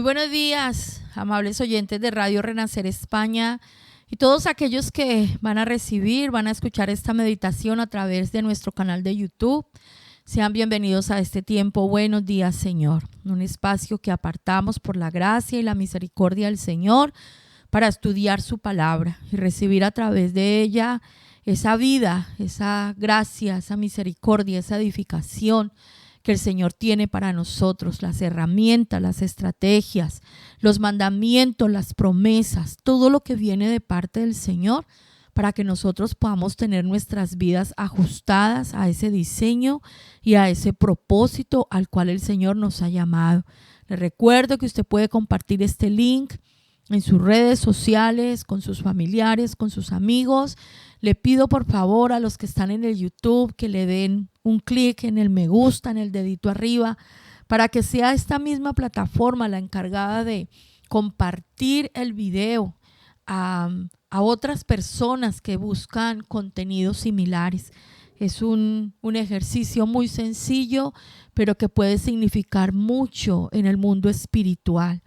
Muy buenos días, amables oyentes de Radio Renacer España y todos aquellos que van a escuchar esta meditación a través de nuestro canal de YouTube. Sean bienvenidos a este tiempo. Buenos días, Señor. Un espacio que apartamos por la gracia y la misericordia del Señor para estudiar su palabra y recibir a través de ella esa vida, esa gracia, esa misericordia, esa edificación que el Señor tiene para nosotros, las herramientas, las estrategias, los mandamientos, las promesas, todo lo que viene de parte del Señor para que nosotros podamos tener nuestras vidas ajustadas a ese diseño y a ese propósito al cual el Señor nos ha llamado. Les recuerdo que usted puede compartir este link en sus redes sociales, con sus familiares, con sus amigos. Le pido por favor a los que están en el YouTube que le den un clic en el me gusta, en el dedito arriba, para que sea esta misma plataforma la encargada de compartir el video a otras personas que buscan contenidos similares. Es un ejercicio muy sencillo, pero que puede significar mucho en el mundo espiritual.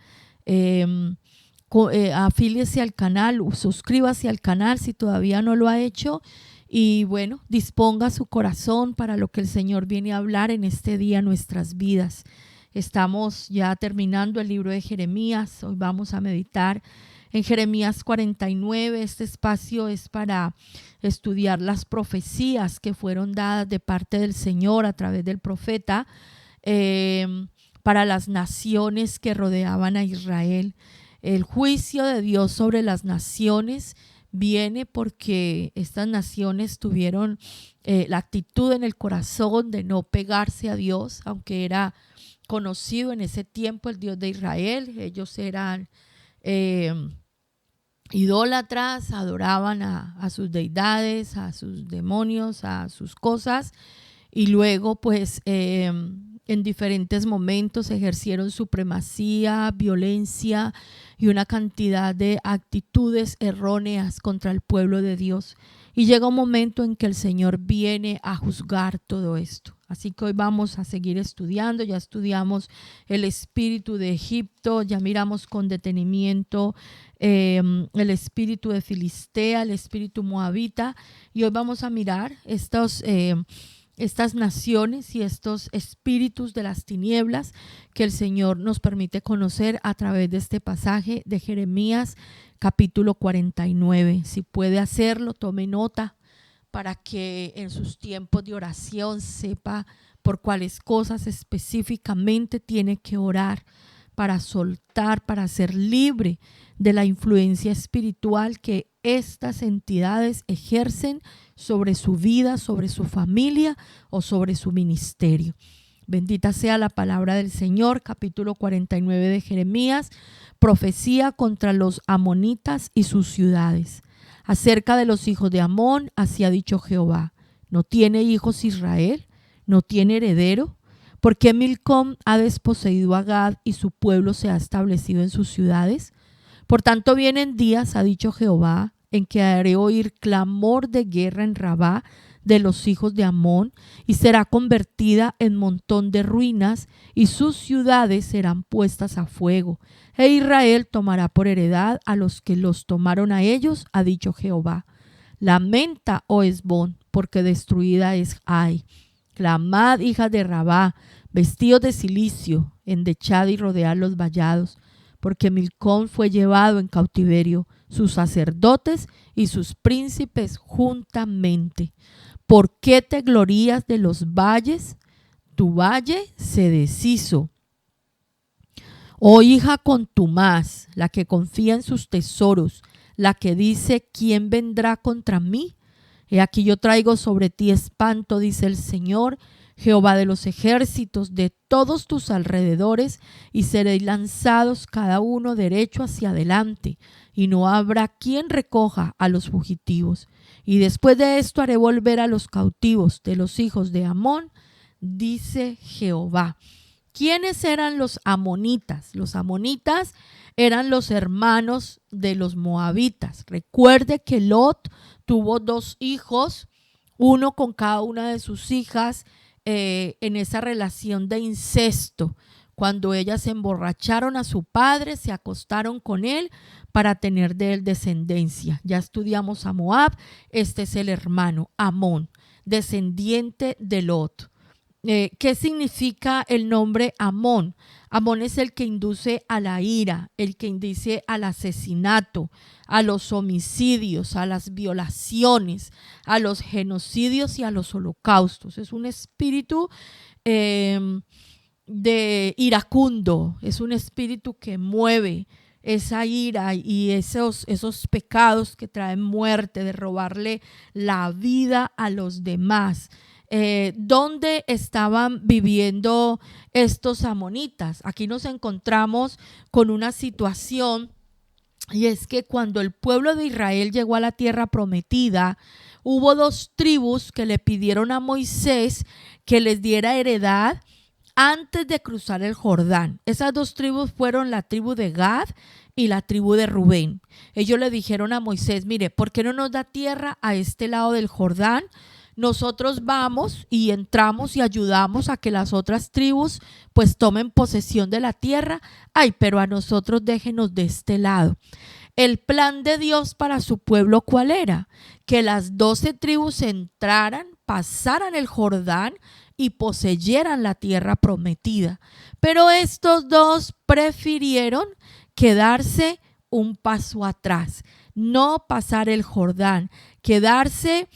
Afíliese al canal, suscríbase al canal si todavía no lo ha hecho y bueno, disponga su corazón para lo que el Señor viene a hablar en este día en nuestras vidas. Estamos ya terminando el libro de Jeremías. Hoy vamos a meditar en Jeremías 49. Este espacio es para estudiar las profecías que fueron dadas de parte del Señor a través del profeta para las naciones que rodeaban a Israel. El juicio de Dios sobre las naciones viene porque estas naciones tuvieron la actitud en el corazón de no pegarse a Dios, aunque era conocido en ese tiempo el Dios de Israel. Ellos eran idólatras, adoraban a sus deidades, a sus demonios, a sus cosas, y luego pues en diferentes momentos ejercieron supremacía, violencia y una cantidad de actitudes erróneas contra el pueblo de Dios. Y llega un momento en que el Señor viene a juzgar todo esto. Así que hoy vamos a seguir estudiando. Ya estudiamos el espíritu de Egipto, ya miramos con detenimiento el espíritu de Filistea, el espíritu moabita. Y hoy vamos a mirar estas naciones y estos espíritus de las tinieblas que el Señor nos permite conocer a través de este pasaje de Jeremías capítulo 49. Si puede hacerlo, tome nota para que en sus tiempos de oración sepa por cuáles cosas específicamente tiene que orar para soltar, para ser libre de la influencia espiritual que estas entidades ejercen sobre su vida, sobre su familia o sobre su ministerio. Bendita sea la palabra del Señor. Capítulo 49 de Jeremías, profecía contra los amonitas y sus ciudades. Acerca de los hijos de Amón, así ha dicho Jehová: ¿no tiene hijos Israel? ¿No tiene heredero? ¿Por qué Milcom ha desposeído a Gad y su pueblo se ha establecido en sus ciudades? Por tanto vienen días, ha dicho Jehová, en que haré oír clamor de guerra en Rabá de los hijos de Amón, y será convertida en montón de ruinas, y sus ciudades serán puestas a fuego, e Israel tomará por heredad a los que los tomaron a ellos, ha dicho Jehová. Lamenta, oh Hesbón, porque destruida es Ai. Clamad, hijas de Rabá, vestidos de cilicio, endechad y rodead los vallados, porque Milcom fue llevado en cautiverio, sus sacerdotes y sus príncipes juntamente. ¿Por qué te glorías de los valles? Tu valle se deshizo. Oh hija contumaz, la que confía en sus tesoros, la que dice: ¿quién vendrá contra mí? He aquí yo traigo sobre ti espanto, dice el Señor, Jehová de los ejércitos, de todos tus alrededores, y seréis lanzados cada uno derecho hacia adelante, y no habrá quien recoja a los fugitivos. Y después de esto haré volver a los cautivos de los hijos de Amón, dice Jehová. ¿Quiénes eran los amonitas? Los amonitas eran los hermanos de los moabitas. Recuerde que Lot tuvo 2 hijos, uno con cada una de sus hijas, en esa relación de incesto, Cuando ellas emborracharon a su padre, se acostaron con él para tener de él descendencia. Ya estudiamos a Moab. Este es el hermano, Amón, descendiente de Lot. ¿Qué significa el nombre Amón? Amón es el que induce a la ira, el que induce al asesinato, a los homicidios, a las violaciones, a los genocidios y a los holocaustos. Es un espíritu de iracundo, es un espíritu que mueve esa ira y esos pecados que traen muerte, de robarle la vida a los demás. ¿Dónde estaban viviendo estos amonitas? Aquí nos encontramos con una situación, y es que cuando el pueblo de Israel llegó a la tierra prometida, hubo dos tribus que le pidieron a Moisés que les diera heredad antes de cruzar el Jordán. Esas dos tribus fueron la tribu de Gad y la tribu de Rubén. Ellos le dijeron a Moisés: mire, ¿por qué no nos da tierra a este lado del Jordán? Nosotros vamos y entramos y ayudamos a que las otras tribus pues tomen posesión de la tierra. Ay, pero a nosotros déjenos de este lado. El plan de Dios para su pueblo, ¿cuál era? Que las 12 tribus entraran, pasaran el Jordán y poseyeran la tierra prometida. Pero estos dos prefirieron quedarse un paso atrás, no pasar el Jordán, quedarse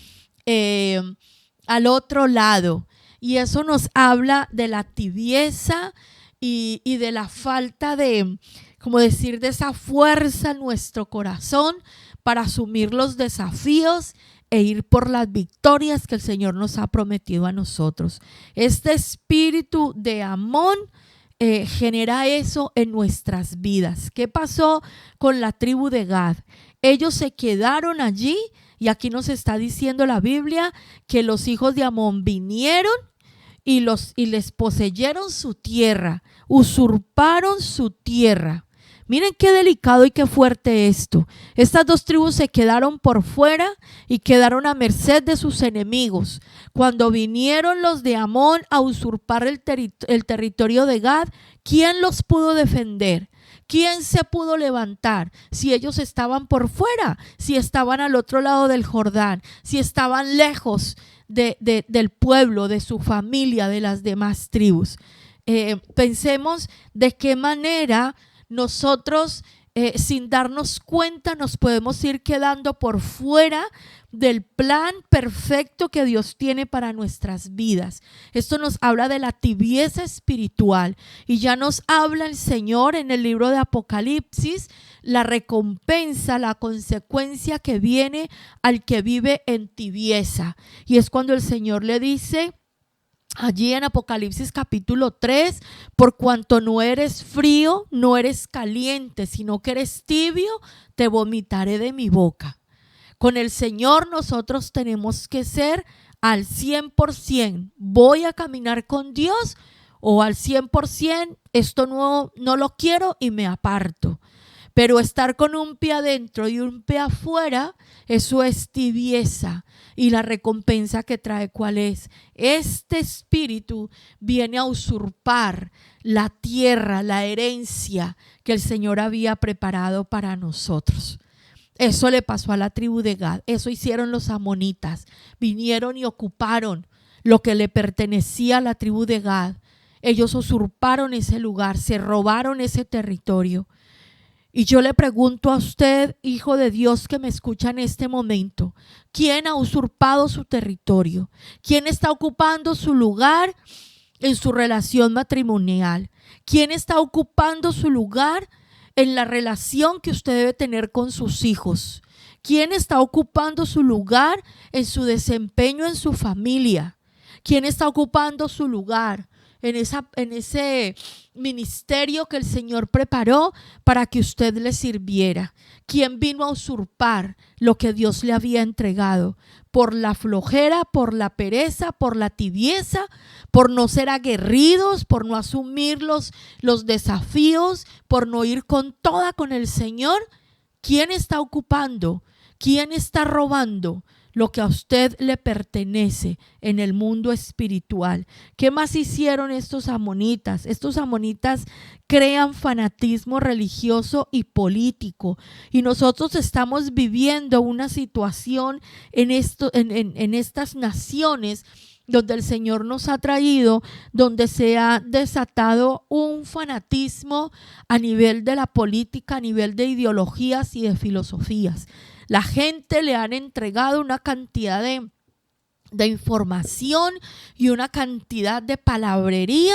al otro lado. Y eso nos habla de la tibieza y de la falta de, como decir, de esa fuerza en nuestro corazón para asumir los desafíos e ir por las victorias que el Señor nos ha prometido a nosotros. Este espíritu de Amón genera eso en nuestras vidas. ¿Qué pasó con la tribu de Gad? Ellos se quedaron allí, y aquí nos está diciendo la Biblia que los hijos de Amón vinieron y les poseyeron su tierra, usurparon su tierra. Miren qué delicado y qué fuerte esto. Estas dos tribus se quedaron por fuera y quedaron a merced de sus enemigos. Cuando vinieron los de Amón a usurpar el territorio de Gad, ¿quién los pudo defender? ¿Quién se pudo levantar? Si ellos estaban por fuera, si estaban al otro lado del Jordán, si estaban lejos del pueblo, de su familia, de las demás tribus. Pensemos de qué manera nosotros sin darnos cuenta nos podemos ir quedando por fuera del plan perfecto que Dios tiene para nuestras vidas. Esto nos habla de la tibieza espiritual, y ya nos habla el Señor en el libro de Apocalipsis la recompensa, la consecuencia que viene al que vive en tibieza. Y es cuando el Señor le dice allí en Apocalipsis capítulo 3, por cuanto no eres frío, no eres caliente, sino que eres tibio, te vomitaré de mi boca. Con el Señor nosotros tenemos que ser al 100%. ¿Voy a caminar con Dios? O al 100%, esto no lo quiero y me aparto. Pero estar con un pie adentro y un pie afuera, eso es tibieza. Y la recompensa que trae, ¿cuál es? Este espíritu viene a usurpar la tierra, la herencia que el Señor había preparado para nosotros. Eso le pasó a la tribu de Gad. Eso hicieron los amonitas. Vinieron y ocuparon lo que le pertenecía a la tribu de Gad. Ellos usurparon ese lugar, se robaron ese territorio. Y yo le pregunto a usted, hijo de Dios que me escucha en este momento, ¿quién ha usurpado su territorio? ¿Quién está ocupando su lugar en su relación matrimonial? ¿Quién está ocupando su lugar en la relación que usted debe tener con sus hijos? ¿Quién está ocupando su lugar en su desempeño en su familia? ¿Quién está ocupando su lugar en ese ministerio que el Señor preparó para que usted le sirviera? ¿Quién vino a usurpar lo que Dios le había entregado? Por la flojera, por la pereza, por la tibieza, por no ser aguerridos, por no asumir los desafíos, por no ir con toda con el Señor. ¿Quién está ocupando? ¿Quién está robando lo que a usted le pertenece en el mundo espiritual? ¿Qué más hicieron estos amonitas? Estos amonitas crean fanatismo religioso y político, y nosotros estamos viviendo una situación en estas naciones donde el Señor nos ha traído, donde se ha desatado un fanatismo a nivel de la política, a nivel de ideologías y de filosofías. La gente le han entregado una cantidad de información y una cantidad de palabrería,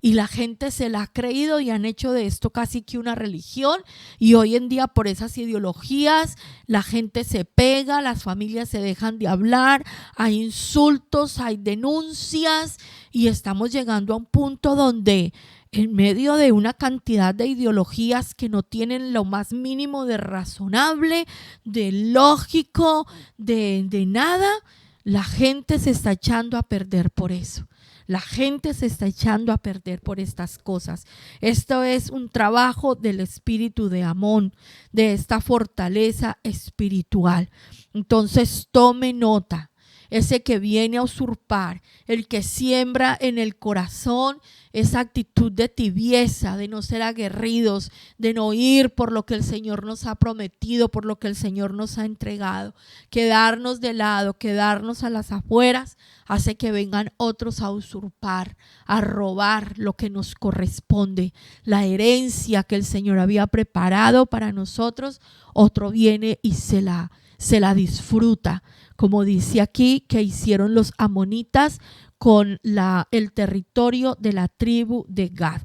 y la gente se la ha creído y han hecho de esto casi que una religión, y hoy en día por esas ideologías la gente se pega, las familias se dejan de hablar, hay insultos, hay denuncias, y estamos llegando a un punto donde en medio de una cantidad de ideologías que no tienen lo más mínimo de razonable, de lógico, de nada, la gente se está echando a perder por eso. La gente se está echando a perder por estas cosas. Esto es un trabajo del espíritu de Amón, de esta fortaleza espiritual. Entonces tome nota. Ese que viene a usurpar, el que siembra en el corazón esa actitud de tibieza, de no ser aguerridos, de no ir por lo que el Señor nos ha prometido, por lo que el Señor nos ha entregado, quedarnos de lado, quedarnos a las afueras, hace que vengan otros a usurpar, a robar lo que nos corresponde, la herencia que el Señor había preparado para nosotros. Otro viene y se la disfruta, como dice aquí que hicieron los amonitas con el territorio de la tribu de Gad.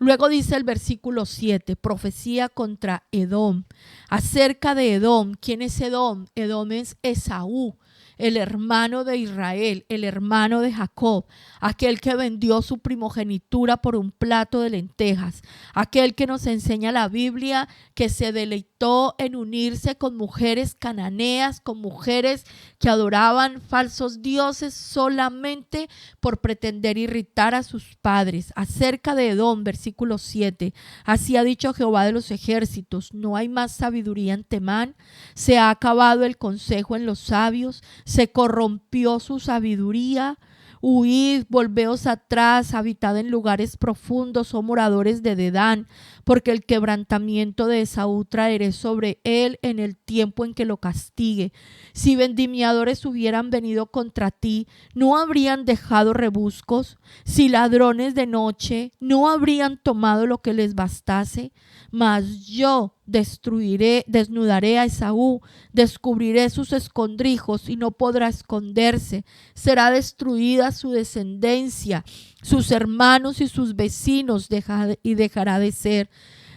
Luego dice el versículo 7, profecía contra Edom. Acerca de Edom, ¿quién es Edom? Edom es Esaú, el hermano de Israel, el hermano de Jacob, aquel que vendió su primogenitura por un plato de lentejas, aquel que nos enseña la Biblia, que se deleitó en unirse con mujeres cananeas, con mujeres que adoraban falsos dioses solamente por pretender irritar a sus padres. Acerca de Edom, versículo 7, así ha dicho Jehová de los ejércitos, no hay más sabiduría en Temán, se ha acabado el consejo en los sabios, se corrompió su sabiduría. Huid, volveos atrás, habitad en lugares profundos, oh moradores de Dedán, porque el quebrantamiento de Esaú traeré sobre él en el tiempo en que lo castigue. Si vendimiadores hubieran venido contra ti, ¿no habrían dejado rebuscos? Si ladrones de noche, ¿no habrían tomado lo que les bastase? Mas yo desnudaré a Esaú, descubriré sus escondrijos y no podrá esconderse. Será destruida su descendencia, sus hermanos y sus vecinos dejará de ser.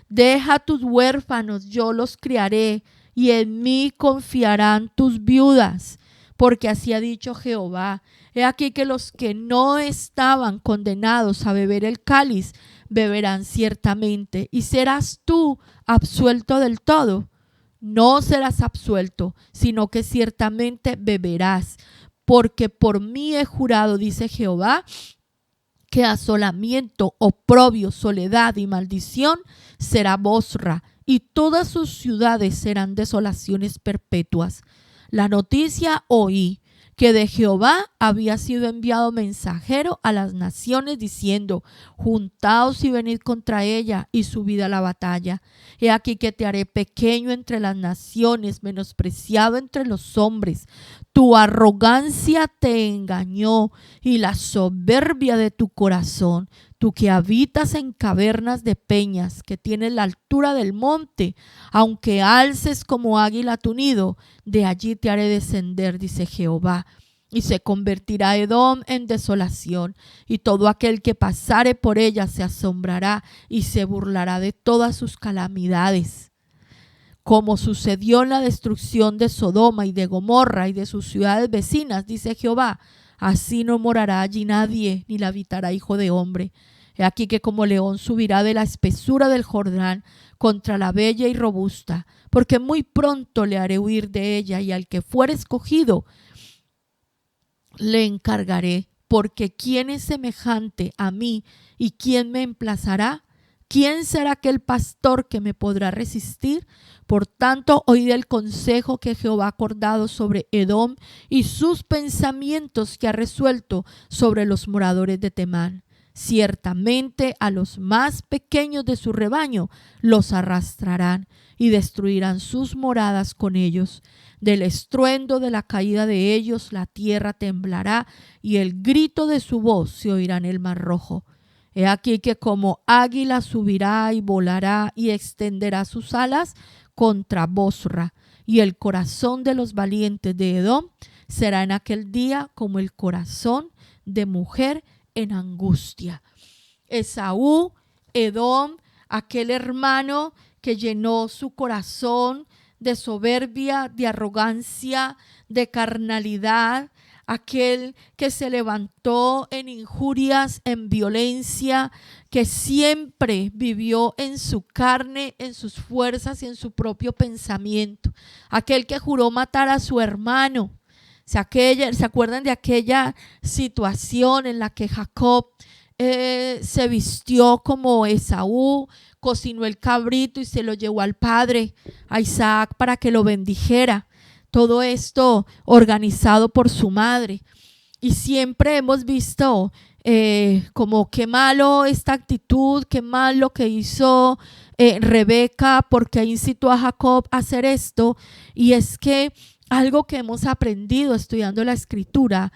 Deja tus huérfanos, yo los criaré, y en mí confiarán tus viudas. Porque así ha dicho Jehová, he aquí que los que no estaban condenados a beber el cáliz, beberán ciertamente, y serás tú absuelto del todo. No serás absuelto, sino que ciertamente beberás, porque por mí he jurado, dice Jehová, que asolamiento, oprobio, soledad y maldición será Bosra, y todas sus ciudades serán desolaciones perpetuas. La noticia oí, que de Jehová había sido enviado mensajero a las naciones diciendo, juntaos y venid contra ella y subid a la batalla. He aquí que te haré pequeño entre las naciones, menospreciado entre los hombres. Tu arrogancia te engañó y la soberbia de tu corazón. Tú que habitas en cavernas de peñas, que tienes la altura del monte, aunque alces como águila tu nido, de allí te haré descender, dice Jehová. Y se convertirá Edom en desolación, y todo aquel que pasare por ella se asombrará y se burlará de todas sus calamidades. Como sucedió en la destrucción de Sodoma y de Gomorra y de sus ciudades vecinas, dice Jehová, así no morará allí nadie, ni la habitará hijo de hombre. He aquí que como león subirá de la espesura del Jordán contra la bella y robusta, porque muy pronto le haré huir de ella, y al que fuere escogido le encargaré, porque ¿quién es semejante a mí y quién me emplazará? ¿Quién será aquel pastor que me podrá resistir? Por tanto, oíd el consejo que Jehová ha acordado sobre Edom y sus pensamientos que ha resuelto sobre los moradores de Temán. Ciertamente a los más pequeños de su rebaño los arrastrarán y destruirán sus moradas con ellos. Del estruendo de la caída de ellos la tierra temblará y el grito de su voz se oirá en el Mar Rojo. He aquí que como águila subirá y volará y extenderá sus alas contra Bosra, y el corazón de los valientes de Edom será en aquel día como el corazón de mujer en angustia. Esaú, Edom, aquel hermano que llenó su corazón de soberbia, de arrogancia, de carnalidad, aquel que se levantó en injurias, en violencia, que siempre vivió en su carne, en sus fuerzas y en su propio pensamiento, aquel que juró matar a su hermano. ¿Se acuerdan de aquella situación en la que Jacob se vistió como Esaú, cocinó el cabrito y se lo llevó al padre, a Isaac, para que lo bendijera? Todo esto organizado por su madre. Y siempre hemos visto como qué malo esta actitud, qué mal lo que hizo Rebeca, porque incitó a Jacob a hacer esto. Y es que algo que hemos aprendido estudiando la escritura,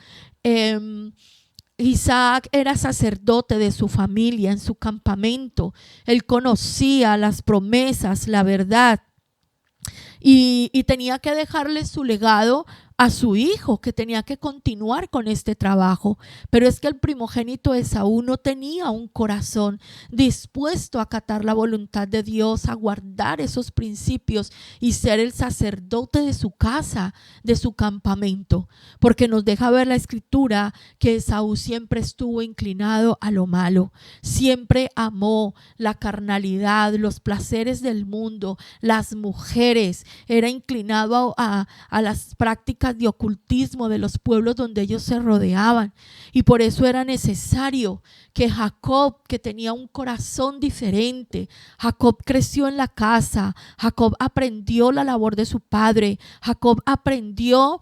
Isaac era sacerdote de su familia en su campamento. Él conocía las promesas, la verdad. Y tenía que dejarle su legado a su hijo, que tenía que continuar con este trabajo. Pero es que el primogénito Esaú no tenía un corazón dispuesto a acatar la voluntad de Dios, a guardar esos principios y ser el sacerdote de su casa, de su campamento. Porque nos deja ver la escritura que Esaú siempre estuvo inclinado a lo malo, siempre amó la carnalidad, los placeres del mundo, las mujeres, era inclinado a las prácticas de ocultismo de los pueblos donde ellos se rodeaban. Y por eso era necesario que Jacob, que tenía un corazón diferente, Jacob creció en la casa, Jacob aprendió la labor de su padre, Jacob aprendió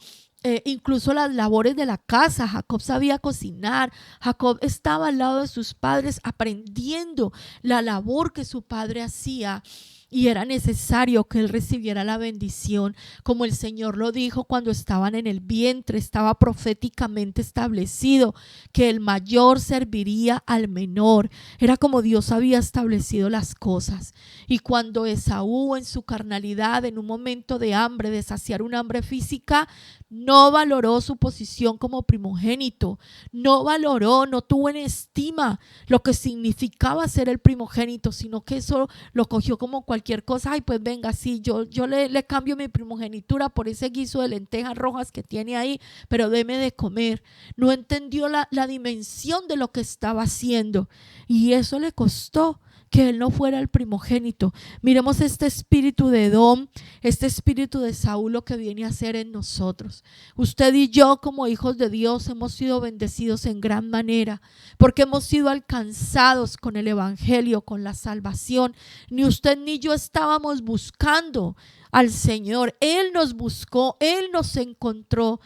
incluso las labores de la casa. Jacob sabía cocinar, Jacob estaba al lado de sus padres aprendiendo la labor que su padre hacía. Y era necesario que él recibiera la bendición, como el Señor lo dijo cuando estaban en el vientre. Estaba proféticamente establecido que el mayor serviría al menor. Era como Dios había establecido las cosas. Y cuando Esaú, en su carnalidad, en un momento de hambre, de saciar un hambre física, no valoró su posición como primogénito, no valoró, no tuvo en estima lo que significaba ser el primogénito, sino que eso lo cogió como cualquier cosa. Ay, pues venga, sí, yo le cambio mi primogenitura por ese guiso de lentejas rojas que tiene ahí, pero deme de comer. No entendió la dimensión de lo que estaba haciendo, y eso le costó que él no fuera el primogénito. Miremos este espíritu de Edom, este espíritu de Saúl, lo que viene a hacer en nosotros. Usted y yo, como hijos de Dios, hemos sido bendecidos en gran manera, porque hemos sido alcanzados con el evangelio, con la salvación. Ni usted ni yo estábamos buscando al Señor. Él nos buscó, Él nos encontró.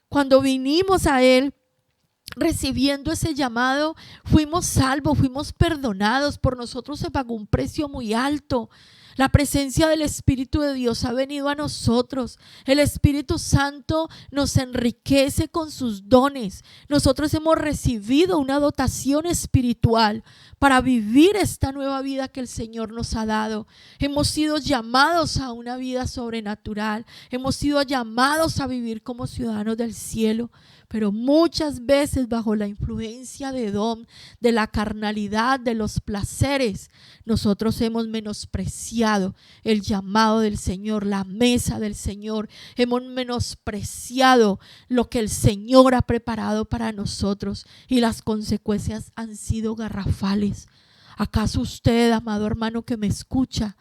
Cuando vinimos a Él, recibiendo ese llamado, fuimos salvos, fuimos perdonados. Por nosotros se pagó un precio muy alto. La presencia del Espíritu de Dios ha venido a nosotros. El Espíritu Santo nos enriquece con sus dones. Nosotros hemos recibido una dotación espiritual para vivir esta nueva vida que el Señor nos ha dado. Hemos sido llamados a una vida sobrenatural. Hemos sido llamados a vivir como ciudadanos del cielo. Pero muchas veces, bajo la influencia de Edom, de la carnalidad, de los placeres, nosotros hemos menospreciado el llamado del Señor, la mesa del Señor. Hemos menospreciado lo que el Señor ha preparado para nosotros, y las consecuencias han sido garrafales. ¿Acaso usted, amado hermano que me escucha,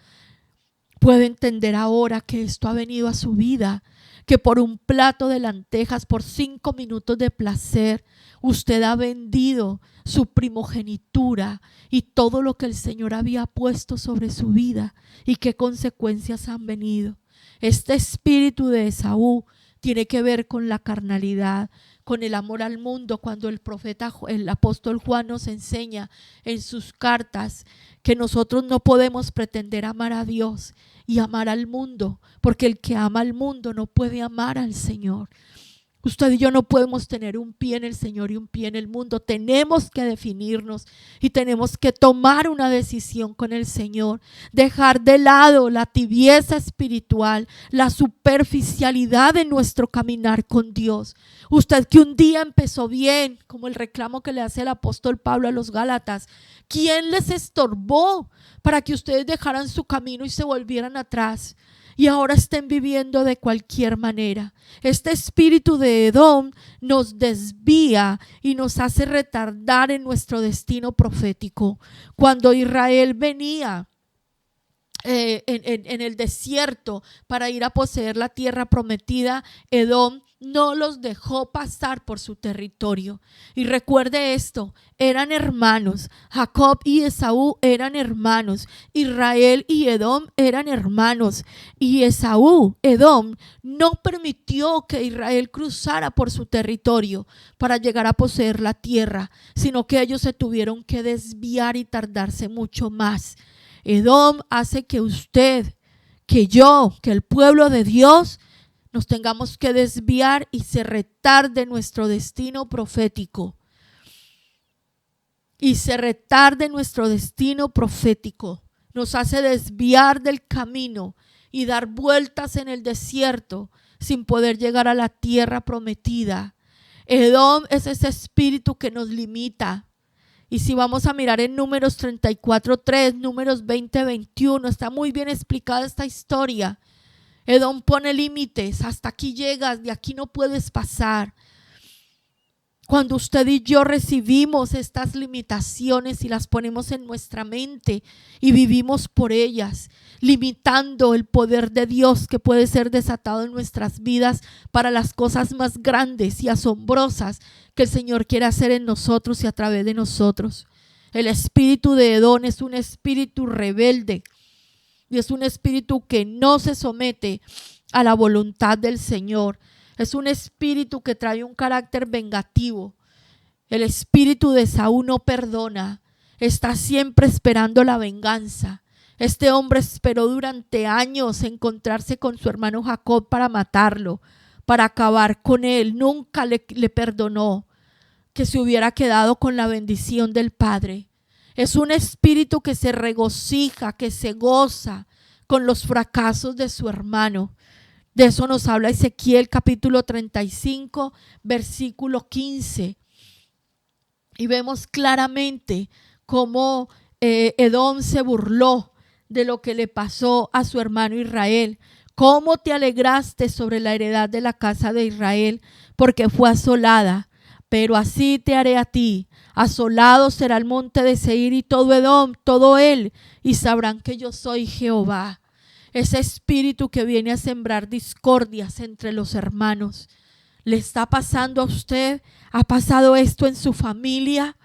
puede entender ahora que esto ha venido a su vida? Que por un plato de lentejas, por 5 minutos de placer, usted ha vendido su primogenitura y todo lo que el Señor había puesto sobre su vida y qué consecuencias han venido. Este espíritu de Esaú tiene que ver con la carnalidad, con el amor al mundo, cuando el apóstol Juan nos enseña en sus cartas que nosotros no podemos pretender amar a Dios y amar al mundo, porque el que ama al mundo no puede amar al Señor. Usted y yo no podemos tener un pie en el Señor y un pie en el mundo. Tenemos que definirnos y tenemos que tomar una decisión con el Señor. Dejar de lado la tibieza espiritual, la superficialidad de nuestro caminar con Dios. Usted que un día empezó bien, como el reclamo que le hace el apóstol Pablo a los Gálatas. ¿Quién les estorbó para que ustedes dejaran su camino y se volvieran atrás? Y ahora estén viviendo de cualquier manera. Este espíritu de Edom nos desvía y nos hace retardar en nuestro destino profético. Cuando Israel venía en el desierto para ir a poseer la tierra prometida, Edom no los dejó pasar por su territorio. Y recuerde esto, eran hermanos. Jacob y Esaú eran hermanos. Israel y Edom eran hermanos. Y Esaú, Edom, no permitió que Israel cruzara por su territorio para llegar a poseer la tierra, sino que ellos se tuvieron que desviar y tardarse mucho más. Edom hace que usted, que yo, que el pueblo de Dios nos tengamos que desviar y se retarde nuestro destino profético. Y se retarde nuestro destino profético. Nos hace desviar del camino y dar vueltas en el desierto sin poder llegar a la tierra prometida. Edom es ese espíritu que nos limita. Y si vamos a mirar en Números 34:3, Números 20:21, está muy bien explicada esta historia. Edom pone límites, hasta aquí llegas, de aquí no puedes pasar. Cuando usted y yo recibimos estas limitaciones y las ponemos en nuestra mente y vivimos por ellas, limitando el poder de Dios que puede ser desatado en nuestras vidas para las cosas más grandes y asombrosas que el Señor quiere hacer en nosotros y a través de nosotros. El espíritu de Edom es un espíritu rebelde y es un espíritu que no se somete a la voluntad del Señor. Es un espíritu que trae un carácter vengativo. El espíritu de Saúl no perdona, está siempre esperando la venganza. Este hombre esperó durante años encontrarse con su hermano Jacob para matarlo, para acabar con él. Nunca le perdonó que se hubiera quedado con la bendición del Padre. Es un espíritu que se regocija, que se goza con los fracasos de su hermano. De eso nos habla Ezequiel capítulo 35, versículo 15. Y vemos claramente cómo Edom se burló de lo que le pasó a su hermano Israel. ¿Cómo te alegraste sobre la heredad de la casa de Israel? Porque fue asolada. Pero así te haré a ti. Asolado será el monte de Seir y todo Edom, todo él, y sabrán que yo soy Jehová. Ese espíritu que viene a sembrar discordias entre los hermanos. ¿Le está pasando a usted? ¿Ha pasado esto en su familia?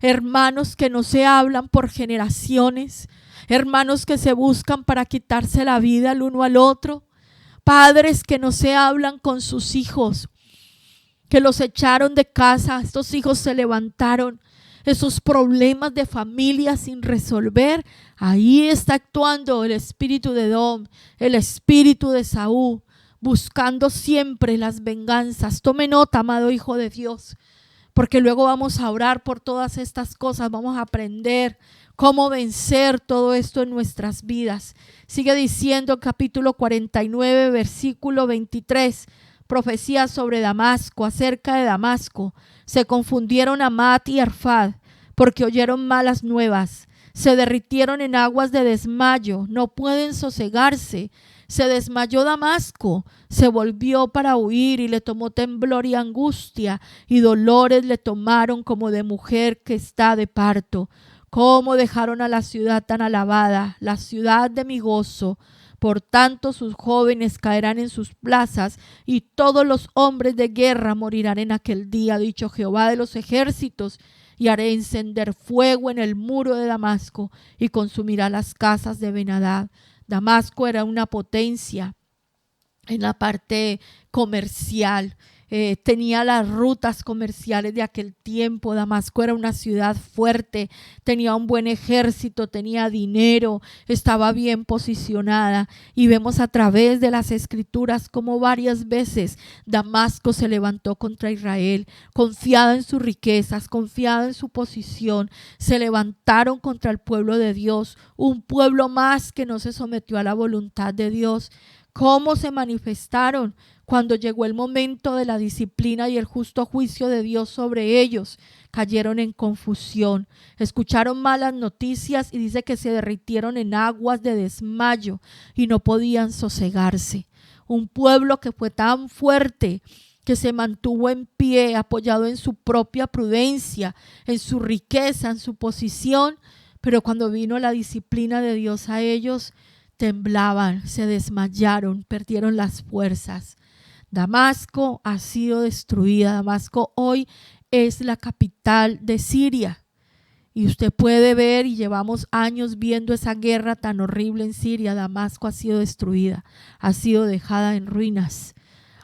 Hermanos que no se hablan por generaciones. Hermanos que se buscan para quitarse la vida el uno al otro. Padres que no se hablan con sus hijos, que los echaron de casa. Estos hijos se levantaron. Esos problemas de familia sin resolver, ahí está actuando el espíritu de Edom, el espíritu de Saúl, buscando siempre las venganzas. Tome nota, amado hijo de Dios, porque luego vamos a orar por todas estas cosas, vamos a aprender cómo vencer todo esto en nuestras vidas. Sigue diciendo capítulo 49, versículo 23, profecía sobre Damasco, acerca de Damasco. Se confundieron Amat y Arfad, porque oyeron malas nuevas. Se derritieron en aguas de desmayo, no pueden sosegarse. Se desmayó Damasco, se volvió para huir y le tomó temblor y angustia, y dolores le tomaron como de mujer que está de parto. Cómo dejaron a la ciudad tan alabada, la ciudad de mi gozo. Por tanto, sus jóvenes caerán en sus plazas y todos los hombres de guerra morirán en aquel día, ha dicho Jehová de los ejércitos. Y haré encender fuego en el muro de Damasco y consumirá las casas de Ben-Hadad. Damasco era una potencia en la parte comercial. Tenía las rutas comerciales de aquel tiempo. Damasco era una ciudad fuerte, tenía un buen ejército, tenía dinero, estaba bien posicionada, y vemos a través de las escrituras como varias veces Damasco se levantó contra Israel, confiada en sus riquezas, confiada en su posición. Se levantaron contra el pueblo de Dios, un pueblo más que no se sometió a la voluntad de Dios. ¿Cómo se manifestaron? Cuando llegó el momento de la disciplina y el justo juicio de Dios sobre ellos, cayeron en confusión, escucharon malas noticias y dice que se derritieron en aguas de desmayo y no podían sosegarse. Un pueblo que fue tan fuerte, que se mantuvo en pie, apoyado en su propia prudencia, en su riqueza, en su posición, pero cuando vino la disciplina de Dios a ellos, temblaban, se desmayaron, perdieron las fuerzas. Damasco ha sido destruida. Damasco hoy es la capital de Siria. Y usted puede ver, y llevamos años viendo esa guerra tan horrible en Siria. Damasco ha sido destruida, ha sido dejada en ruinas,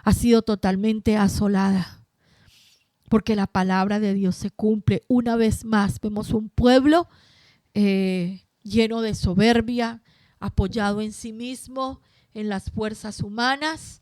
ha sido totalmente asolada. Porque la palabra de Dios se cumple. Una vez más vemos un pueblo lleno de soberbia, apoyado en sí mismo, en las fuerzas humanas,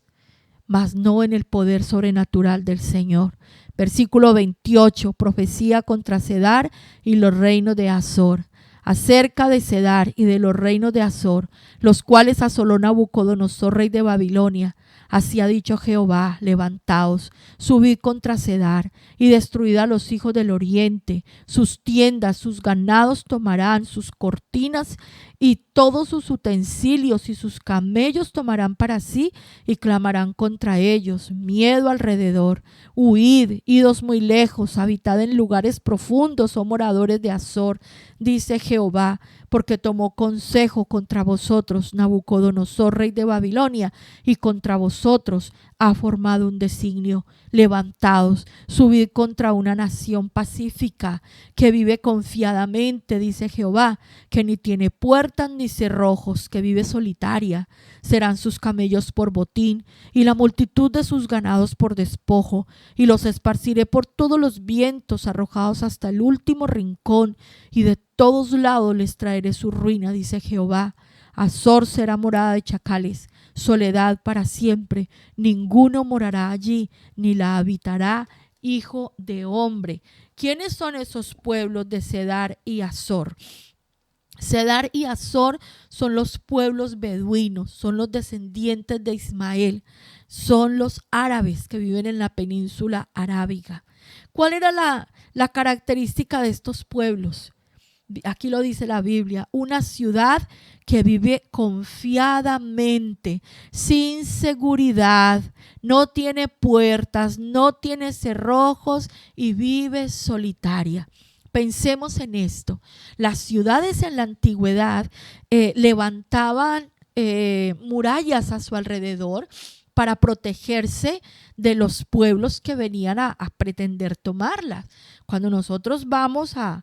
mas no en el poder sobrenatural del Señor. Versículo 28, profecía contra Cedar y los reinos de Azor. Acerca de Cedar y de los reinos de Azor, los cuales asoló Nabucodonosor, rey de Babilonia. Así ha dicho Jehová: levantaos, subid contra Cedar y destruid a los hijos del oriente. Sus tiendas, sus ganados tomarán, sus cortinas y todos sus utensilios, y sus camellos tomarán para sí y clamarán contra ellos. Miedo alrededor, huid, idos muy lejos, habitad en lugares profundos, oh moradores de Azor, dice Jehová, porque tomó consejo contra vosotros Nabucodonosor, rey de Babilonia, y contra vosotros ha formado un designio. Levantaos, subid contra una nación pacífica que vive confiadamente, dice Jehová, que ni tiene puertas ni cerrojos, que vive solitaria. Serán sus camellos por botín y la multitud de sus ganados por despojo, y los esparciré por todos los vientos, arrojados hasta el último rincón, y de todos lados les traeré su ruina, dice Jehová. Azor será morada de chacales, soledad para siempre, ninguno morará allí, ni la habitará hijo de hombre. ¿Quiénes son esos pueblos de Cedar y Azor? Cedar y Azor son los pueblos beduinos, son los descendientes de Ismael, son los árabes que viven en la península arábiga. ¿Cuál era la característica de estos pueblos? Aquí lo dice la Biblia: una ciudad que vive confiadamente, sin seguridad, no tiene puertas, no tiene cerrojos y vive solitaria. Pensemos en esto. Las ciudades en la antigüedad levantaban murallas a su alrededor para protegerse de los pueblos que venían a pretender tomarlas. Cuando nosotros vamos a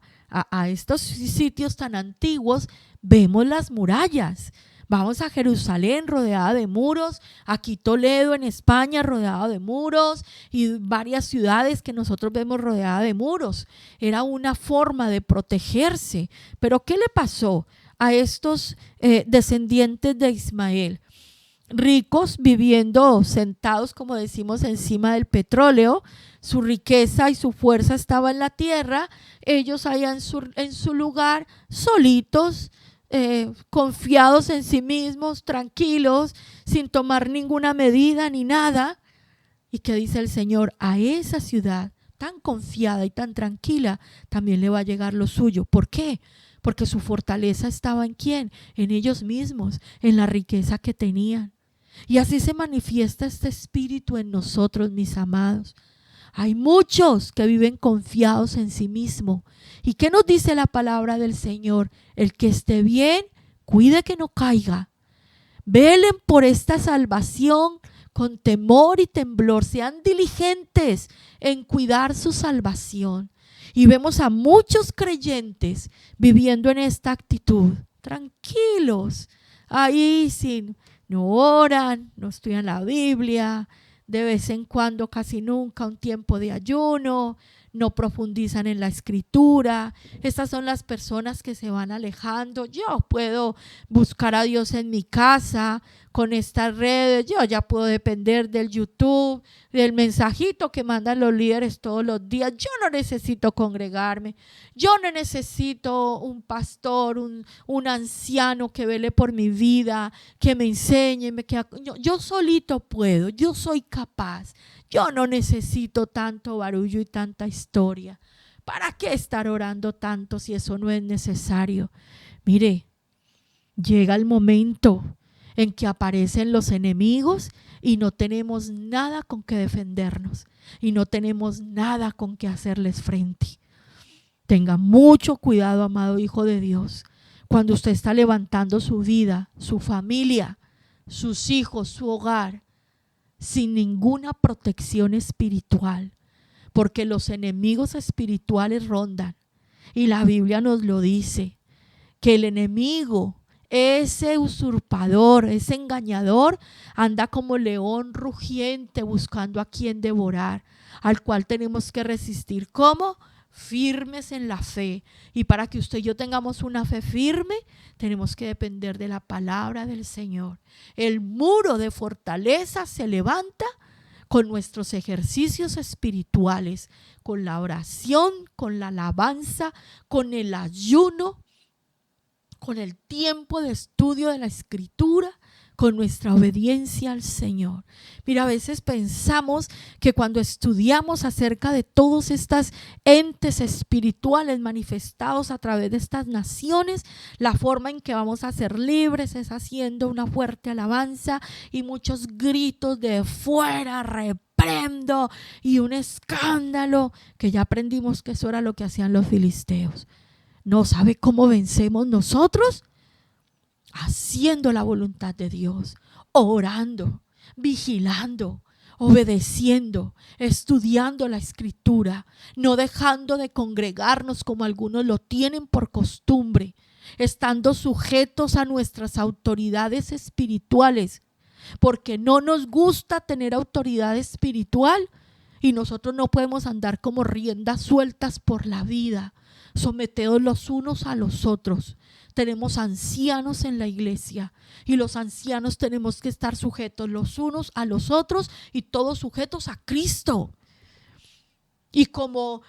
estos sitios tan antiguos, vemos las murallas. Vamos a Jerusalén rodeada de muros, aquí Toledo en España rodeada de muros, y varias ciudades que nosotros vemos rodeadas de muros. Era una forma de protegerse. Pero ¿qué le pasó a estos descendientes de Ismael? Ricos, viviendo sentados, como decimos, encima del petróleo. Su riqueza y su fuerza estaba en la tierra. Ellos allá en su lugar, solitos, confiados en sí mismos, tranquilos, sin tomar ninguna medida ni nada. ¿Y qué dice el Señor? A esa ciudad tan confiada y tan tranquila también le va a llegar lo suyo. ¿Por qué? Porque su fortaleza estaba ¿en quién? En ellos mismos, en la riqueza que tenían. Y así se manifiesta este espíritu en nosotros, mis amados. Hay muchos que viven confiados en sí mismo. ¿Y qué nos dice la palabra del Señor? El que esté bien, cuide que no caiga. Velen por esta salvación con temor y temblor. Sean diligentes en cuidar su salvación. Y vemos a muchos creyentes viviendo en esta actitud, tranquilos, ahí no oran, no estudian la Biblia, de vez en cuando, casi nunca, un tiempo de ayuno, no profundizan en la escritura. Estas son las personas que se van alejando. Yo puedo buscar a Dios en mi casa con estas redes, yo ya puedo depender del YouTube, del mensajito que mandan los líderes todos los días. Yo no necesito congregarme, yo no necesito un pastor, un anciano que vele por mi vida, que me enseñe, yo solito puedo, yo soy capaz. Yo no necesito tanto barullo y tanta historia. ¿Para qué estar orando tanto si eso no es necesario? Mire, llega el momento en que aparecen los enemigos y no tenemos nada con que defendernos y no tenemos nada con que hacerles frente. Tenga mucho cuidado, amado hijo de Dios, cuando usted está levantando su vida, su familia, sus hijos, su hogar, sin ninguna protección espiritual, porque los enemigos espirituales rondan y la Biblia nos lo dice, que el enemigo, ese usurpador, ese engañador, anda como león rugiente buscando a quien devorar, al cual tenemos que resistir. ¿Cómo? Firmes en la fe. Y para que usted y yo tengamos una fe firme, tenemos que depender de la palabra del Señor. El muro de fortaleza se levanta con nuestros ejercicios espirituales, con la oración, con la alabanza, con el ayuno, con el tiempo de estudio de la escritura, con nuestra obediencia al Señor. Mira, a veces pensamos que cuando estudiamos acerca de todos estos entes espirituales manifestados a través de estas naciones, la forma en que vamos a ser libres es haciendo una fuerte alabanza y muchos gritos de fuera, reprendo, y un escándalo, que ya aprendimos que eso era lo que hacían los filisteos. ¿No sabe cómo vencemos nosotros? Haciendo la voluntad de Dios, orando, vigilando, obedeciendo, estudiando la escritura, no dejando de congregarnos como algunos lo tienen por costumbre, estando sujetos a nuestras autoridades espirituales, porque no nos gusta tener autoridad espiritual y nosotros no podemos andar como riendas sueltas por la vida, sometedos los unos a los otros. Tenemos ancianos en la iglesia y los ancianos tenemos que estar sujetos los unos a los otros y todos sujetos a Cristo. Y como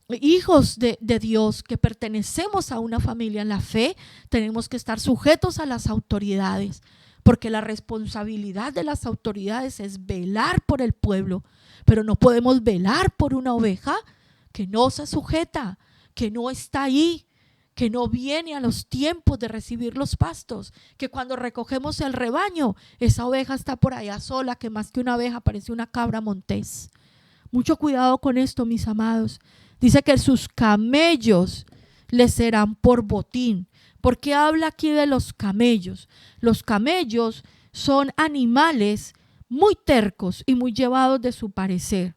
hijos de Dios que pertenecemos a una familia en la fe, tenemos que estar sujetos a las autoridades, porque la responsabilidad de las autoridades es velar por el pueblo, pero no podemos velar por una oveja que no se sujeta, que no está ahí, que no viene a los tiempos de recibir los pastos, que cuando recogemos el rebaño, esa oveja está por allá sola, que más que una oveja parece una cabra montés. Mucho cuidado con esto, mis amados. Dice que sus camellos les serán por botín. ¿Por qué habla aquí de los camellos? Los camellos son animales muy tercos y muy llevados de su parecer.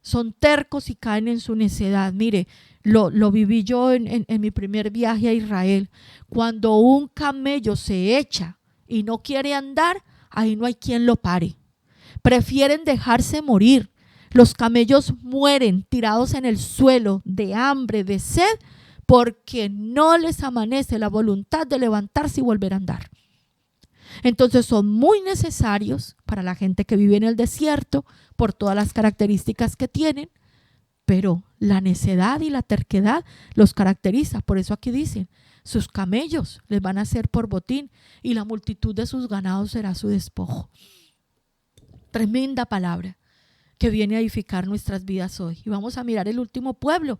Son tercos y caen en su necedad. Mire, lo viví yo en mi primer viaje a Israel. Cuando un camello se echa y no quiere andar, ahí no hay quien lo pare. Prefieren dejarse morir. Los camellos mueren tirados en el suelo de hambre, de sed, porque no les amanece la voluntad de levantarse y volver a andar. Entonces son muy necesarios para la gente que vive en el desierto por todas las características que tienen, pero la necedad y la terquedad los caracteriza. Por eso aquí dicen, sus camellos les van a ser por botín y la multitud de sus ganados será su despojo. Tremenda palabra que viene a edificar nuestras vidas hoy. Y vamos a mirar el último pueblo,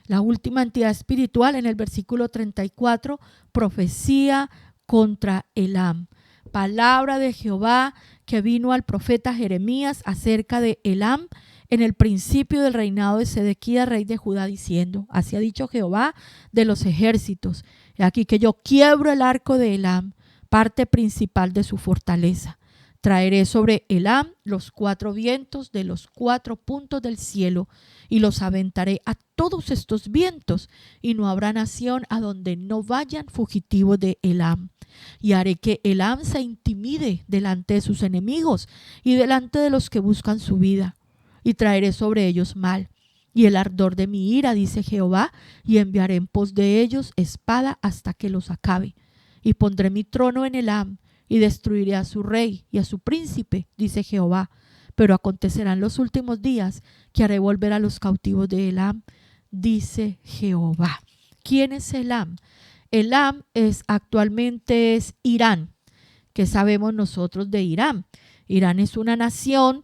la última entidad espiritual en el versículo 34, profecía contra Elam. Palabra de Jehová que vino al profeta Jeremías acerca de Elam en el principio del reinado de Sedequías, rey de Judá, diciendo: así ha dicho Jehová de los ejércitos, he aquí que yo quiebro el arco de Elam parte principal de su fortaleza. Traeré sobre Elam los 4 vientos de los 4 puntos del cielo y los aventaré a todos estos vientos, y no habrá nación a donde no vayan fugitivos de Elam. Y haré que Elam se intimide delante de sus enemigos y delante de los que buscan su vida, y traeré sobre ellos mal y el ardor de mi ira, dice Jehová, y enviaré en pos de ellos espada hasta que los acabe. Y pondré mi trono en Elam, y destruiré a su rey y a su príncipe, dice Jehová. Pero acontecerán los últimos días que haré volver a los cautivos de Elam, dice Jehová. ¿Quién es Elam? Elam actualmente es Irán. ¿Qué sabemos nosotros de Irán? Irán es una nación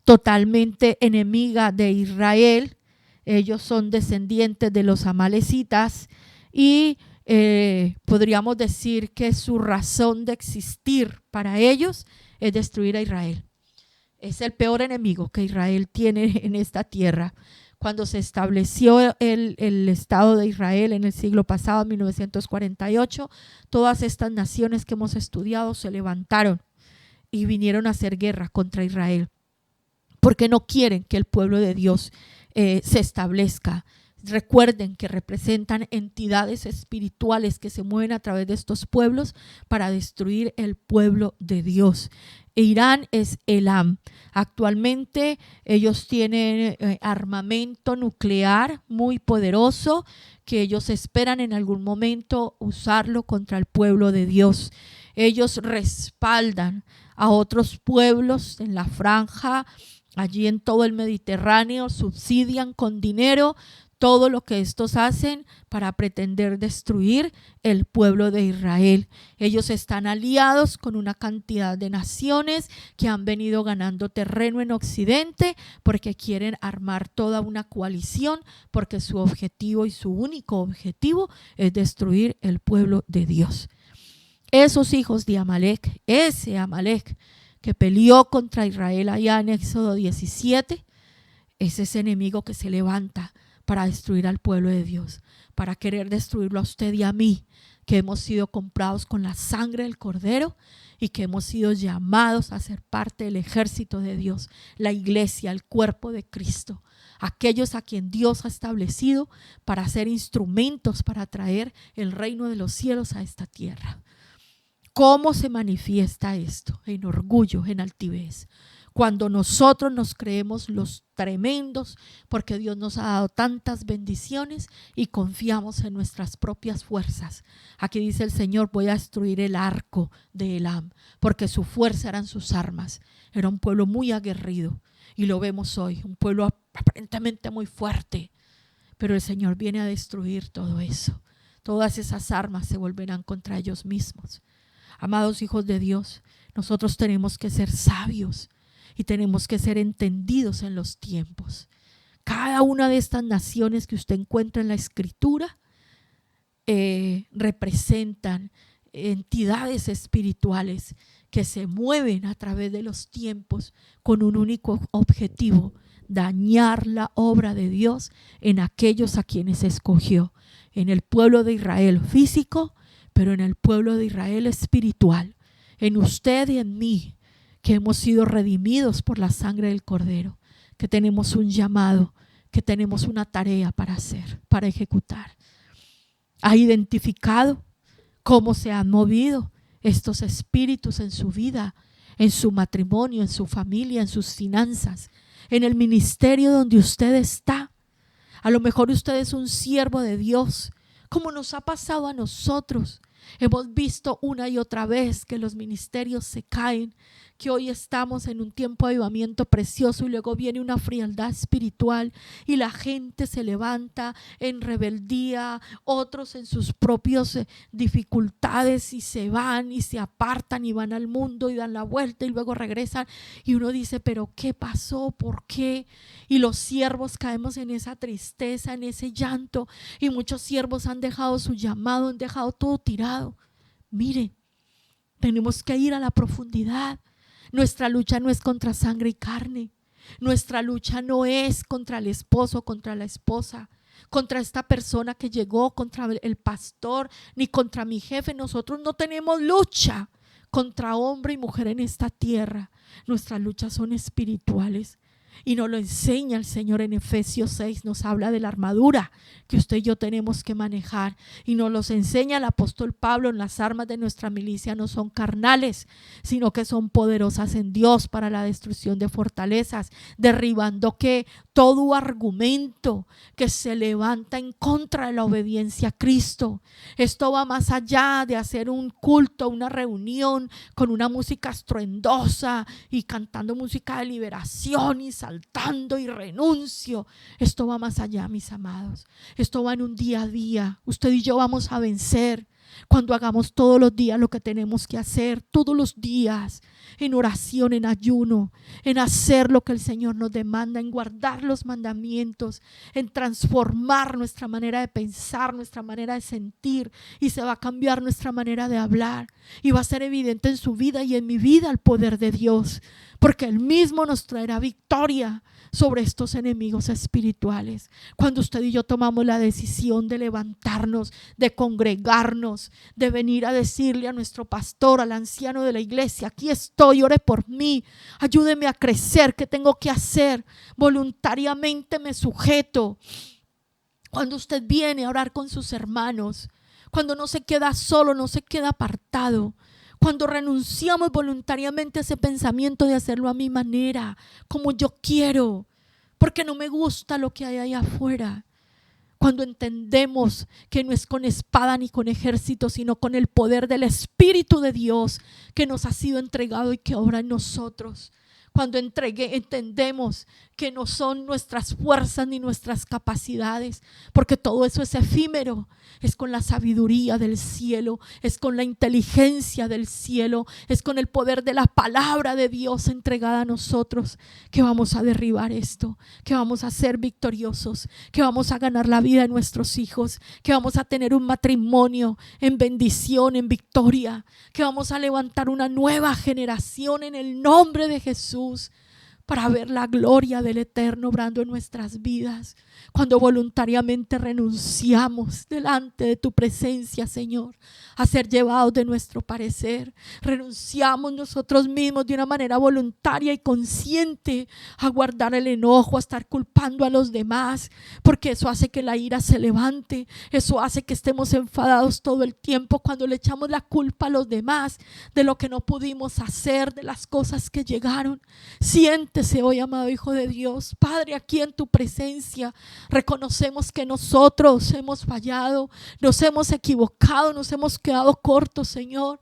totalmente enemiga de Israel. Ellos son descendientes de los amalecitas y podríamos decir que su razón de existir para ellos es destruir a Israel. Es el peor enemigo que Israel tiene en esta tierra. Cuando se estableció el Estado de Israel en el siglo pasado, en 1948, todas estas naciones que hemos estudiado se levantaron y vinieron a hacer guerra contra Israel, porque no quieren que el pueblo de Dios se establezca. Recuerden que representan entidades espirituales que se mueven a través de estos pueblos para destruir el pueblo de Dios. Irán es Elam. Actualmente ellos tienen armamento nuclear muy poderoso que ellos esperan en algún momento usarlo contra el pueblo de Dios. Ellos respaldan a otros pueblos en la franja, allí en todo el Mediterráneo, subsidian con dinero todo lo que estos hacen para pretender destruir el pueblo de Israel. Ellos están aliados con una cantidad de naciones que han venido ganando terreno en Occidente porque quieren armar toda una coalición, porque su objetivo y su único objetivo es destruir el pueblo de Dios. Esos hijos de Amalek, ese Amalek que peleó contra Israel allá en Éxodo 17, es ese enemigo que se levanta para destruir al pueblo de Dios, para querer destruirlo a usted y a mí, que hemos sido comprados con la sangre del Cordero y que hemos sido llamados a ser parte del ejército de Dios, la iglesia, el cuerpo de Cristo, aquellos a quien Dios ha establecido para ser instrumentos para traer el reino de los cielos a esta tierra. ¿Cómo se manifiesta esto? En orgullo, en altivez. Cuando nosotros nos creemos los tremendos, porque Dios nos ha dado tantas bendiciones y confiamos en nuestras propias fuerzas. Aquí dice el Señor: voy a destruir el arco de Elam, porque su fuerza eran sus armas. Era un pueblo muy aguerrido y lo vemos hoy, un pueblo aparentemente muy fuerte, pero el Señor viene a destruir todo eso. Todas esas armas se volverán contra ellos mismos. Amados hijos de Dios, nosotros tenemos que ser sabios y tenemos que ser entendidos en los tiempos. Cada una de estas naciones que usted encuentra en la Escritura representan entidades espirituales que se mueven a través de los tiempos con un único objetivo: dañar la obra de Dios en aquellos a quienes escogió, en el pueblo de Israel físico, pero en el pueblo de Israel espiritual, en usted y en mí, que hemos sido redimidos por la sangre del Cordero, que tenemos un llamado, que tenemos una tarea para hacer, para ejecutar. ¿Ha identificado cómo se han movido estos espíritus en su vida, en su matrimonio, en su familia, en sus finanzas, en el ministerio donde usted está? A lo mejor usted es un siervo de Dios, como nos ha pasado a nosotros. Hemos visto una y otra vez que los ministerios se caen, que hoy estamos en un tiempo de avivamiento precioso y luego viene una frialdad espiritual y la gente se levanta en rebeldía, otros en sus propias dificultades y se van y se apartan y van al mundo y dan la vuelta y luego regresan y uno dice: pero ¿qué pasó? ¿Por qué? Y los siervos caemos en esa tristeza, en ese llanto, y muchos siervos han dejado su llamado, han dejado todo tirado. Miren, tenemos que ir a la profundidad. Nuestra lucha no es contra sangre y carne. Nuestra lucha no es contra el esposo, contra la esposa. contra esta persona que llegó, contra el pastor, ni contra mi jefe. Nosotros no tenemos lucha contra hombre y mujer en esta tierra. Nuestras luchas son espirituales. Y nos lo enseña el Señor en Efesios 6, nos habla de la armadura que usted y yo tenemos que manejar. Y nos los enseña el apóstol Pablo: en las armas de nuestra milicia no son carnales, sino que son poderosas en Dios para la destrucción de fortalezas, derribando que todo argumento que se levanta en contra de la obediencia a Cristo. Esto va más allá de hacer un culto, una reunión con una música estruendosa y cantando música de liberación y saltando y renuncio. Esto va más allá, mis amados. Esto va en un día a día. Usted y yo vamos a vencer cuando hagamos todos los días lo que tenemos que hacer, todos los días, en oración, en ayuno, en hacer lo que el Señor nos demanda, en guardar los mandamientos, en transformar nuestra manera de pensar, nuestra manera de sentir, y se va a cambiar nuestra manera de hablar, y va a ser evidente en su vida y en mi vida el poder de Dios, porque Él mismo nos traerá victoria sobre estos enemigos espirituales. Cuando usted y yo tomamos la decisión de levantarnos, de congregarnos, de venir a decirle a nuestro pastor, al anciano de la iglesia: aquí estoy, ore por mí, ayúdeme a crecer, ¿qué tengo que hacer? Voluntariamente me sujeto. Cuando usted viene a orar con sus hermanos, cuando no se queda solo, no se queda apartado, cuando renunciamos voluntariamente a ese pensamiento de hacerlo a mi manera, como yo quiero, porque no me gusta lo que hay allá afuera. Cuando entendemos que no es con espada ni con ejército, sino con el poder del Espíritu de Dios que nos ha sido entregado y que obra en nosotros. Cuando entendemos que no son nuestras fuerzas ni nuestras capacidades, porque todo eso es efímero. Es con la sabiduría del cielo, es con la inteligencia del cielo, es con el poder de la palabra de Dios entregada a nosotros que vamos a derribar esto, que vamos a ser victoriosos, que vamos a ganar la vida de nuestros hijos, que vamos a tener un matrimonio en bendición, en victoria, que vamos a levantar una nueva generación en el nombre de Jesús, para ver la gloria del Eterno obrando en nuestras vidas. Cuando voluntariamente renunciamos delante de tu presencia, Señor, a ser llevados de nuestro parecer, renunciamos nosotros mismos de una manera voluntaria y consciente a guardar el enojo, a estar culpando a los demás, porque eso hace que la ira se levante, eso hace que estemos enfadados todo el tiempo cuando le echamos la culpa a los demás de lo que no pudimos hacer, de las cosas que llegaron. Siéntese hoy, amado Hijo de Dios. Padre, aquí en tu presencia reconocemos que nosotros hemos fallado, nos hemos equivocado, nos hemos quedado cortos, Señor,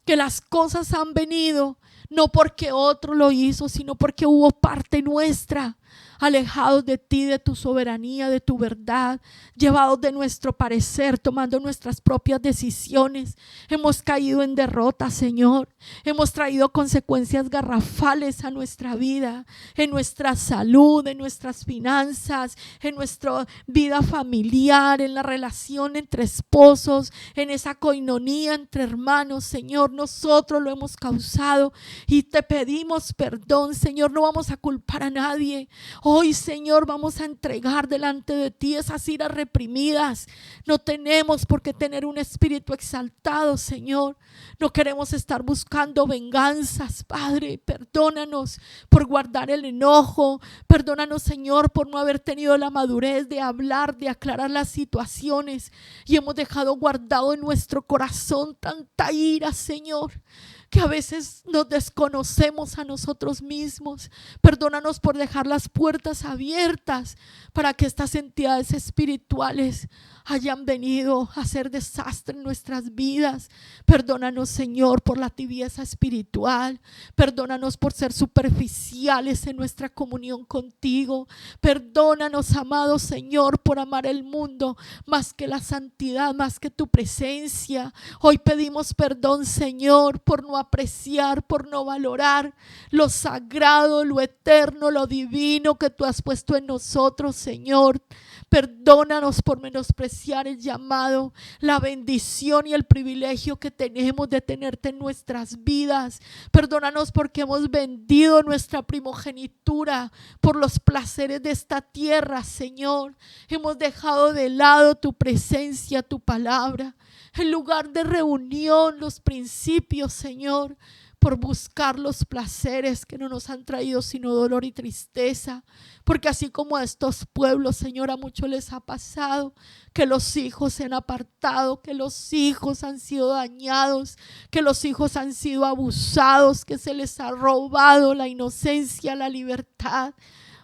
que las cosas han venido no porque otro lo hizo, sino porque hubo parte nuestra, alejados de ti, de tu soberanía, de tu verdad, llevados de nuestro parecer, tomando nuestras propias decisiones. Hemos caído en derrota, Señor. Hemos traído consecuencias garrafales a nuestra vida, en nuestra salud, en nuestras finanzas, en nuestra vida familiar, en la relación entre esposos, en esa coinonía entre hermanos, Señor. Nosotros lo hemos causado y te pedimos perdón, Señor. No vamos a culpar a nadie. Hoy, Señor, vamos a entregar delante de ti esas iras reprimidas. No tenemos por qué tener un espíritu exaltado, Señor. No queremos estar buscando venganzas, Padre. Perdónanos por guardar el enojo. Perdónanos, Señor, por no haber tenido la madurez de hablar, de aclarar las situaciones. Y hemos dejado guardado en nuestro corazón tanta ira, Señor, que a veces nos desconocemos a nosotros mismos. Perdónanos por dejar las puertas abiertas para que estas entidades espirituales hayan venido a hacer desastre en nuestras vidas. Perdónanos, Señor, por la tibieza espiritual. Perdónanos por ser superficiales en nuestra comunión contigo. Perdónanos, amado Señor, por amar el mundo más que la santidad, más que tu presencia. Hoy pedimos perdón, Señor, por no apreciar, por no valorar lo sagrado, lo eterno, lo divino que tú has puesto en nosotros, Señor. Perdónanos por menospreciar el llamado, la bendición y el privilegio que tenemos de tenerte en nuestras vidas. Perdónanos porque hemos vendido nuestra primogenitura por los placeres de esta tierra, Señor. Hemos dejado de lado tu presencia, tu palabra, el lugar de reunión, los principios, Señor, por buscar los placeres que no nos han traído sino dolor y tristeza. Porque así como a estos pueblos, Señor, a muchos les ha pasado que los hijos se han apartado, que los hijos han sido dañados, que los hijos han sido abusados, que se les ha robado la inocencia, la libertad.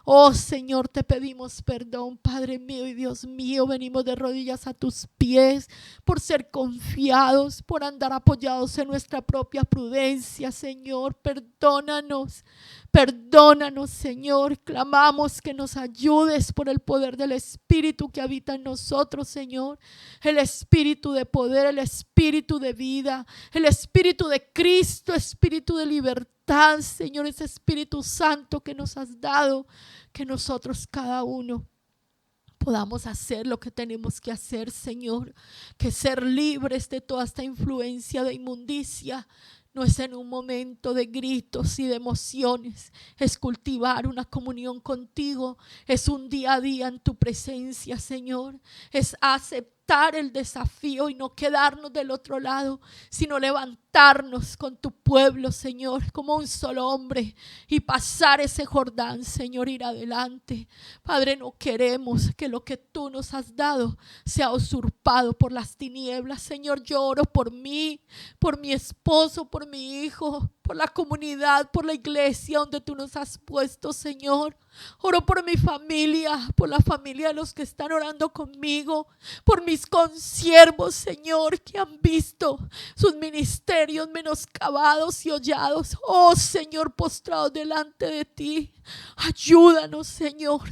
Oh Señor, te pedimos perdón, Padre mío y Dios mío. Venimos de rodillas a tus pies por ser confiados, por andar apoyados en nuestra propia prudencia, Señor. Perdónanos, perdónanos, Señor. Clamamos que nos ayudes por el poder del Espíritu que habita en nosotros, Señor. El Espíritu de poder, el Espíritu de vida, el Espíritu de Cristo, Espíritu de libertad. Señor, ese Espíritu Santo que nos has dado, que nosotros cada uno podamos hacer lo que tenemos que hacer, Señor, que ser libres de toda esta influencia de inmundicia no es en un momento de gritos y de emociones, es cultivar una comunión contigo, es un día a día en tu presencia, Señor, es aceptar el desafío y no quedarnos del otro lado, sino levantarnos con tu pueblo, Señor, como un solo hombre y pasar ese Jordán, Señor, ir adelante. Padre, no queremos que lo que tú nos has dado sea usurpado por las tinieblas. Señor, yo oro por mí, por mi esposo, por mi hijo, por la comunidad, por la iglesia donde tú nos has puesto, Señor. Oro por mi familia, por la familia de los que están orando conmigo, por mis consiervos, Señor, que han visto sus ministerios menoscabados y hollados. Oh, Señor, postrados delante de ti. Ayúdanos, Señor.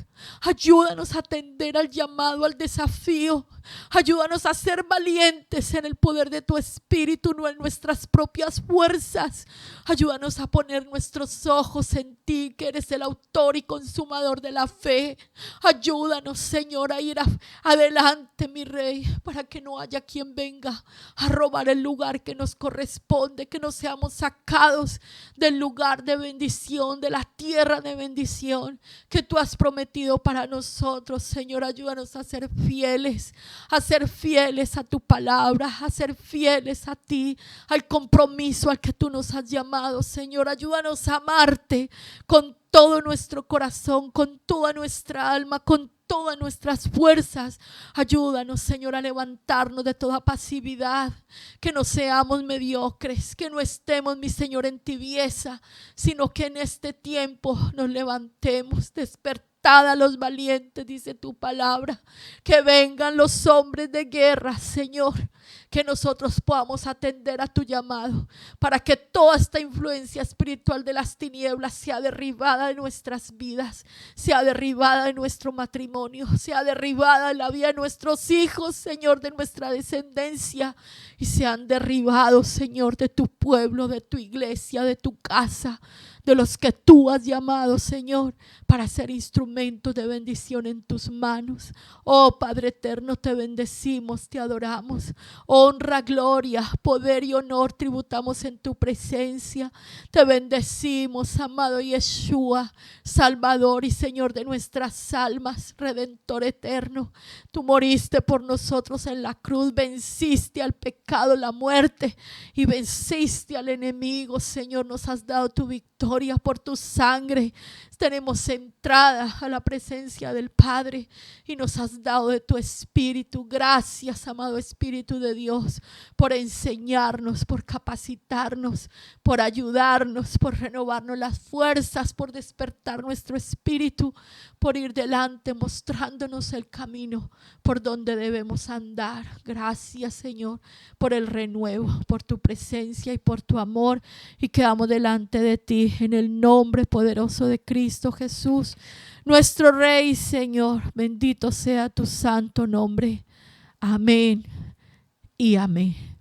Ayúdanos a atender al llamado, al desafío. Ayúdanos a ser valientes en el poder de tu Espíritu, no en nuestras propias fuerzas. Ayúdanos a poner nuestros ojos en ti, que eres el autor y consumador de la fe. Ayúdanos, Señor, a ir adelante, mi Rey, para que no haya quien venga a robar el lugar que nos corresponde, que no seamos sacados del lugar de bendición, de la tierra de bendición que tú has prometido para nosotros. Señor, ayúdanos a ser fieles a tu palabra, a ser fieles a ti, al compromiso al que tú nos has llamado. Señor, ayúdanos a amarte con todo nuestro corazón, con toda nuestra alma, con todas nuestras fuerzas. Ayúdanos, Señor, a levantarnos de toda pasividad, que no seamos mediocres, que no estemos, mi Señor, en tibieza, sino que en este tiempo nos levantemos, despertemos a los valientes, dice tu palabra, que vengan los hombres de guerra, Señor, que nosotros podamos atender a tu llamado, para que toda esta influencia espiritual de las tinieblas sea derribada de nuestras vidas, sea derribada de nuestro matrimonio, sea derribada de la vida de nuestros hijos, Señor, de nuestra descendencia, y sean derribados, Señor, de tu pueblo, de tu iglesia, de tu casa, de los que tú has llamado, Señor, para ser instrumentos de bendición en tus manos. Oh Padre eterno, te bendecimos, te adoramos. Honra, gloria, poder y honor tributamos en tu presencia. Te bendecimos, amado Yeshua, Salvador y Señor de nuestras almas, Redentor eterno. Tú moriste por nosotros en la cruz, venciste al pecado, la muerte, y venciste al enemigo. Señor, nos has dado tu victoria por tu sangre. Tenemos entrada a la presencia del Padre y nos has dado de tu Espíritu. Gracias, amado Espíritu de Dios, por enseñarnos, por capacitarnos, por ayudarnos, por renovarnos las fuerzas, por despertar nuestro espíritu, por ir delante mostrándonos el camino por donde debemos andar. Gracias, Señor, por el renuevo, por tu presencia y por tu amor, y quedamos delante de ti en el nombre poderoso de Cristo Jesús, nuestro Rey, Señor. Bendito sea tu santo nombre. Amén y amén.